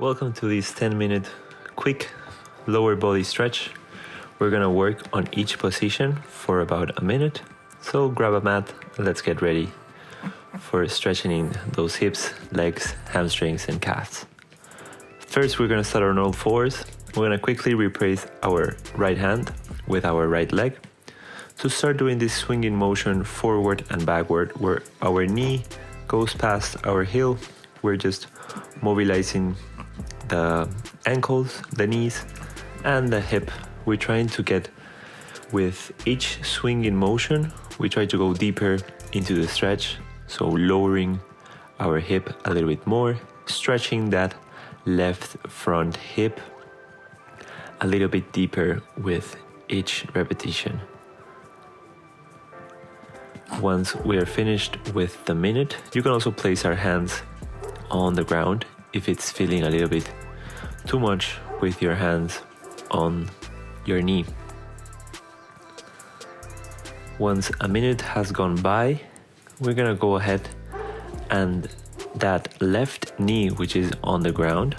Welcome to this 10-minute quick lower body stretch. We're gonna work on each position for about a minute. So grab a mat and let's get ready for stretching those hips, legs, hamstrings and calves. First, we're gonna start on all fours. We're gonna quickly replace our right hand with our right leg. To start doing this swinging motion forward and backward where our knee goes past our heel, we're just mobilizing the ankles, the knees, and the hip. We're trying to get, with each swinging motion, we try to go deeper into the stretch. So lowering our hip a little bit more, stretching that left front hip a little bit deeper with each repetition. Once we are finished with the minute, you can also place our hands on the ground if it's feeling a little bit too much with your hands on your knee. Once a minute has gone by, we're gonna go ahead and that left knee, which is on the ground,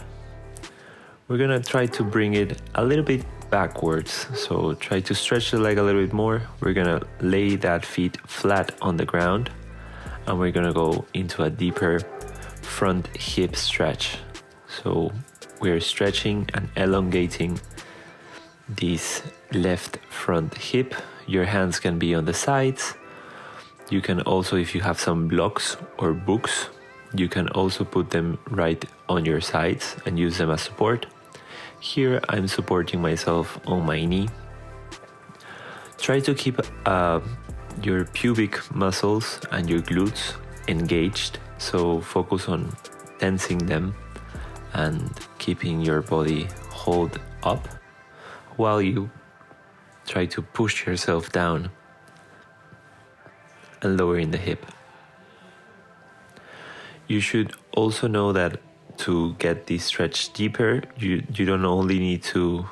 we're gonna try to bring it a little bit backwards. So try to stretch the leg a little bit more. We're gonna lay that feet flat on the ground and we're gonna go into a deeper front hip stretch. So we're stretching and elongating this left front hip. Your hands can be on the sides. You can also, if you have some blocks or books, you can also put them right on your sides and use them as support. Here I'm supporting myself on my knee. Try to keep your pubic muscles and your glutes engaged. So focus on tensing them and keeping your body hold up while you try to push yourself down and lowering the hip. You should also know that to get this stretch deeper, you don't only need to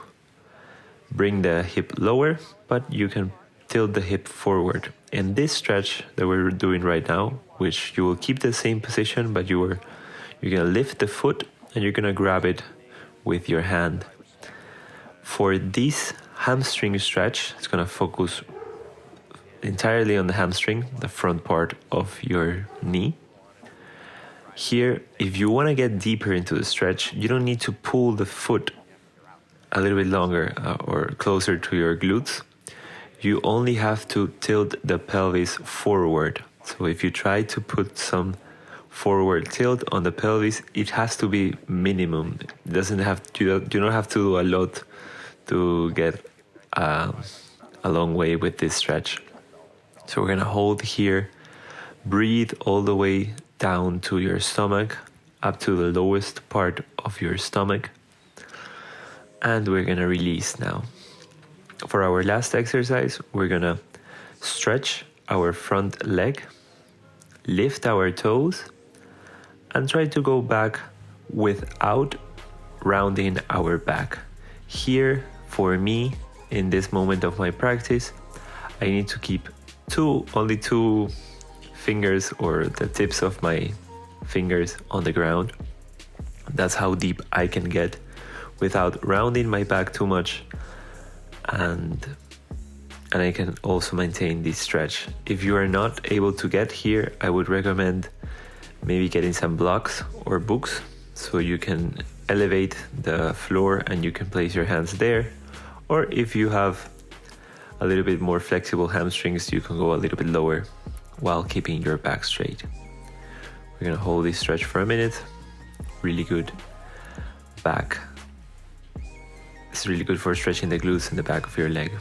bring the hip lower, but you can tilt the hip forward. In this stretch that we're doing right now, which you will keep the same position, but you're gonna lift the foot and you're gonna grab it with your hand. For this hamstring stretch, it's gonna focus entirely on the hamstring, the front part of your knee. Here, if you wanna get deeper into the stretch, you don't need to pull the foot a little bit longer or closer to your glutes. You only have to tilt the pelvis forward. So if you try to put some forward tilt on the pelvis, it has to be minimum. It doesn't have you don't have to do a lot to get a long way with this stretch. So we're gonna hold here, breathe all the way down to your stomach, up to the lowest part of your stomach, and we're gonna release now. For our last exercise, we're gonna stretch our front leg, lift our toes, and try to go back without rounding our back. Here, for me, in this moment of my practice, I need to keep only two fingers or the tips of my fingers on the ground. That's how deep I can get without rounding my back too much, and I can also maintain this stretch. If you are not able to get here, I would recommend maybe getting some blocks or books so you can elevate the floor and you can place your hands there. Or if you have a little bit more flexible hamstrings, you can go a little bit lower while keeping your back straight. We're gonna hold this stretch for a minute. Really good back. It's really good for stretching the glutes in the back of your leg.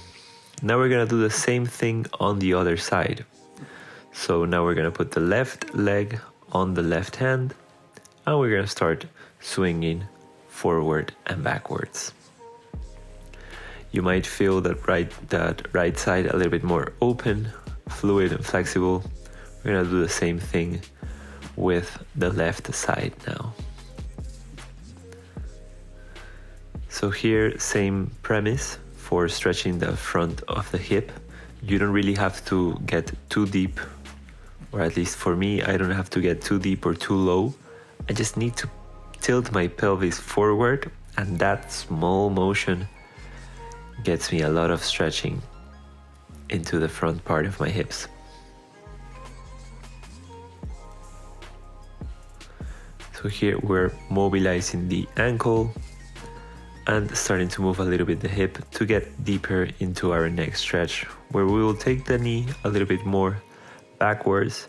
Now we're gonna do the same thing on the other side. So now we're gonna put the left leg on the left hand and we're gonna start swinging forward and backwards. You might feel that right side a little bit more open, fluid and flexible. We're gonna do the same thing with the left side now. So here, same premise for stretching the front of the hip. You don't really have to get too deep, or at least for me, I don't have to get too deep or too low. I just need to tilt my pelvis forward, and that small motion gets me a lot of stretching into the front part of my hips. So here we're mobilizing the ankle and starting to move a little bit the hip to get deeper into our next stretch, where we will take the knee a little bit more backwards,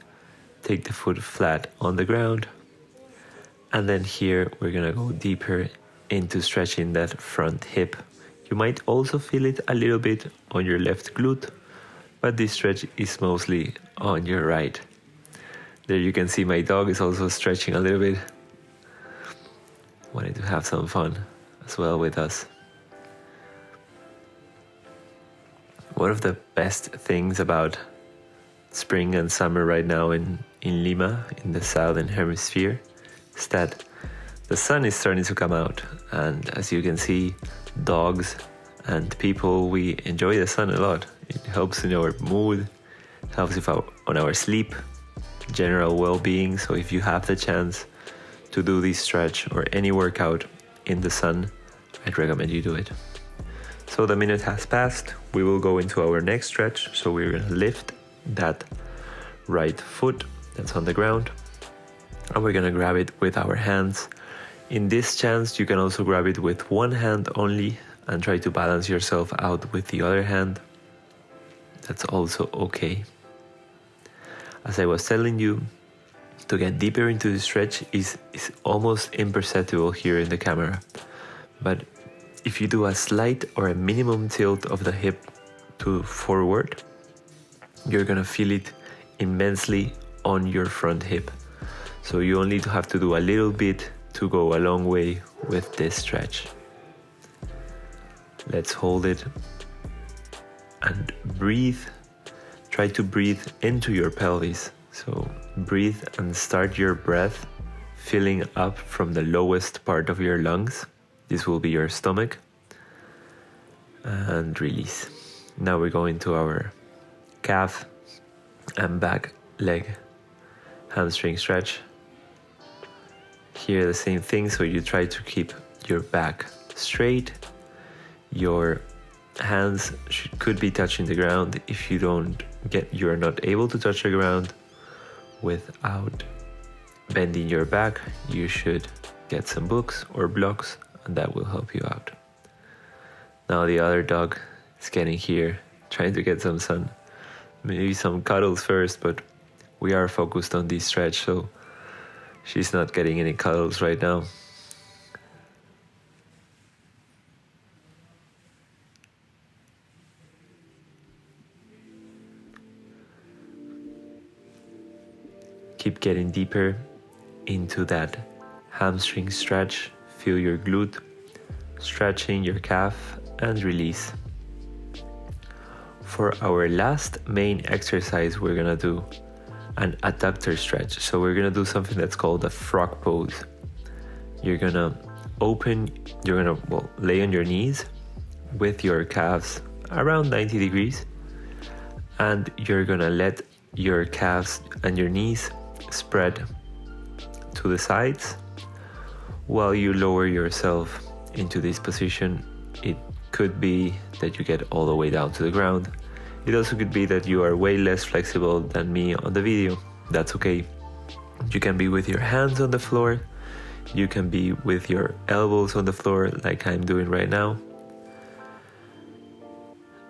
take the foot flat on the ground, and then here we're gonna go deeper into stretching that front hip. You might also feel it a little bit on your left glute, but this stretch is mostly on your right. There you can see my dog is also stretching a little bit. Wanted to have some fun as well with us. One of the best things about spring and summer right now in Lima, in the southern hemisphere, is that the sun is starting to come out, and as you can see, dogs and people, we enjoy the sun a lot. It helps in our mood, helps on our sleep, general well-being. So if you have the chance to do this stretch or any workout in the sun, I'd recommend you do it. So the minute has passed, we will go into our next stretch. So we're gonna lift that right foot that's on the ground, and we're gonna grab it with our hands. In this chance, you can also grab it with one hand only and try to balance yourself out with the other hand. That's also okay. As I was telling you, to get deeper into the stretch is almost imperceptible here in the camera. But if you do a slight or a minimum tilt of the hip to forward, you're gonna feel it immensely on your front hip. So you only have to do a little bit to go a long way with this stretch. Let's hold it and breathe. Try to breathe into your pelvis. So breathe and start your breath filling up from the lowest part of your lungs. This will be your stomach. And release. Now we're going to our calf and back leg hamstring stretch. Here the same thing, so you try to keep your back straight. Your hands could be touching the ground. If you're not able to touch the ground without bending your back, you should get some books or blocks, and that will help you out. Now the other dog is getting here, trying to get some sun. Maybe some cuddles first, but we are focused on this stretch, so she's not getting any cuddles right now. Keep getting deeper into that hamstring stretch. Feel your glute, stretching your calf, and release. For our last main exercise, we're gonna do an adductor stretch. So we're gonna do something that's called a frog pose. You're gonna lay on your knees with your calves around 90 degrees, and you're gonna let your calves and your knees spread to the sides while you lower yourself into this position. It could be that you get all the way down to the ground. It also could be that you are way less flexible than me on the video. That's okay. You can be with your hands on the floor. You can be with your elbows on the floor like I'm doing right now.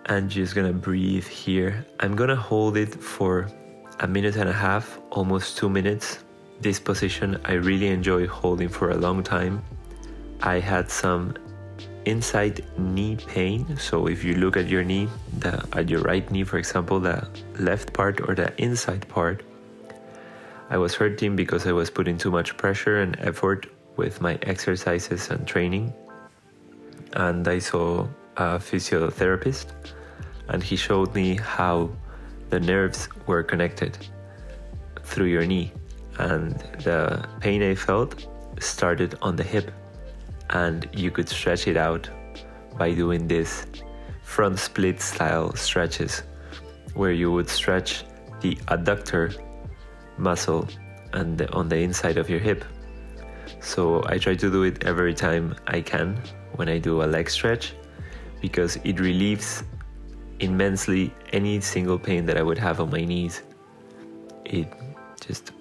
And just gonna breathe here. I'm gonna hold it for 1.5 minutes, almost 2 minutes. This position I really enjoy holding for a long time. I had some inside knee pain, so if you look at your knee, at your right knee for example, the left part or the inside part, I was hurting because I was putting too much pressure and effort with my exercises and training. And I saw a physiotherapist, and he showed me how the nerves were connected through your knee, and the pain I felt started on the hip, and you could stretch it out by doing this front split style stretches, where you would stretch the adductor muscle on the inside of your hip. So I try to do it every time I can when I do a leg stretch, because it relieves immensely any single pain that I would have on my knees. It just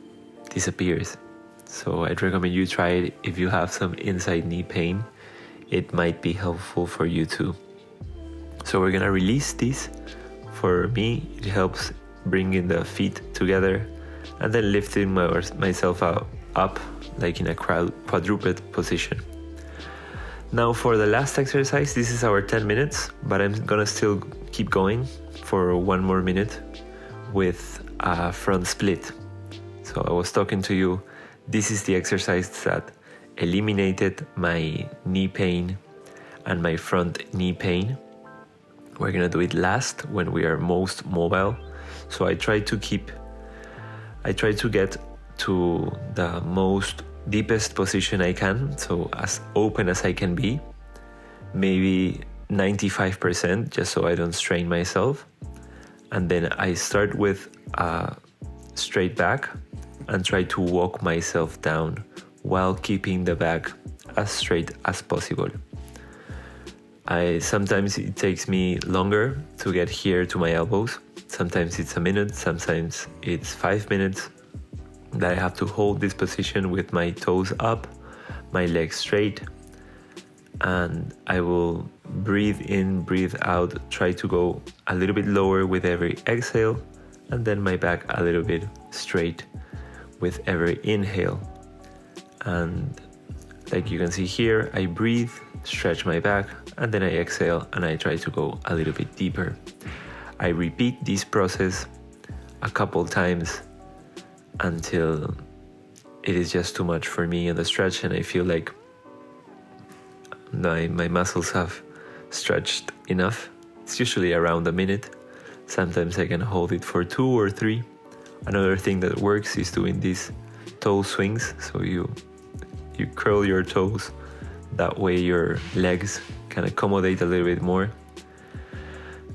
disappears. So I'd recommend you try it if you have some inside knee pain. It might be helpful for you too. So we're gonna release this. For me, it helps bringing the feet together and then lifting myself up like in a quadruped position. Now for the last exercise, this is our 10 minutes, but I'm gonna still keep going for 1 more minute with a front split. So I was talking to you, this is the exercise that eliminated my knee pain and my front knee pain. We're gonna do it last when we are most mobile. So I try to get to the most deepest position I can, so as open as I can be, maybe 95%, just so I don't strain myself. And then I start with a straight back and try to walk myself down while keeping the back as straight as possible. Sometimes it takes me longer to get here to my elbows. Sometimes it's a minute, sometimes it's 5 minutes that I have to hold this position with my toes up, my legs straight, and I will breathe in, breathe out, try to go a little bit lower with every exhale, and then my back a little bit straight with every inhale. And like you can see here, I breathe, stretch my back, and then I exhale and I try to go a little bit deeper. I repeat this process a couple times until it is just too much for me in the stretch and I feel like my muscles have stretched enough. It's usually around a minute. Sometimes I can hold it for 2 or 3. Another thing that works is doing these toe swings. So you curl your toes. That way your legs can accommodate a little bit more.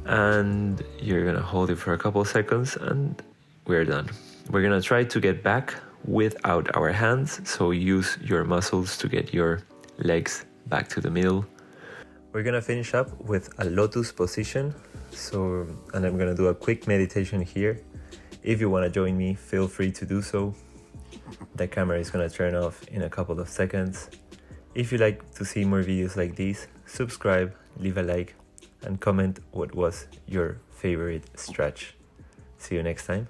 And you're gonna hold it for a couple seconds and we're done. We're gonna try to get back without our hands. So use your muscles to get your legs back to the middle. We're gonna finish up with a lotus position. And I'm gonna do a quick meditation here. If you wanna join me, feel free to do so. The camera is gonna turn off in a couple of seconds. If you like to see more videos like these, subscribe, leave a like, and comment what was your favorite stretch. See you next time.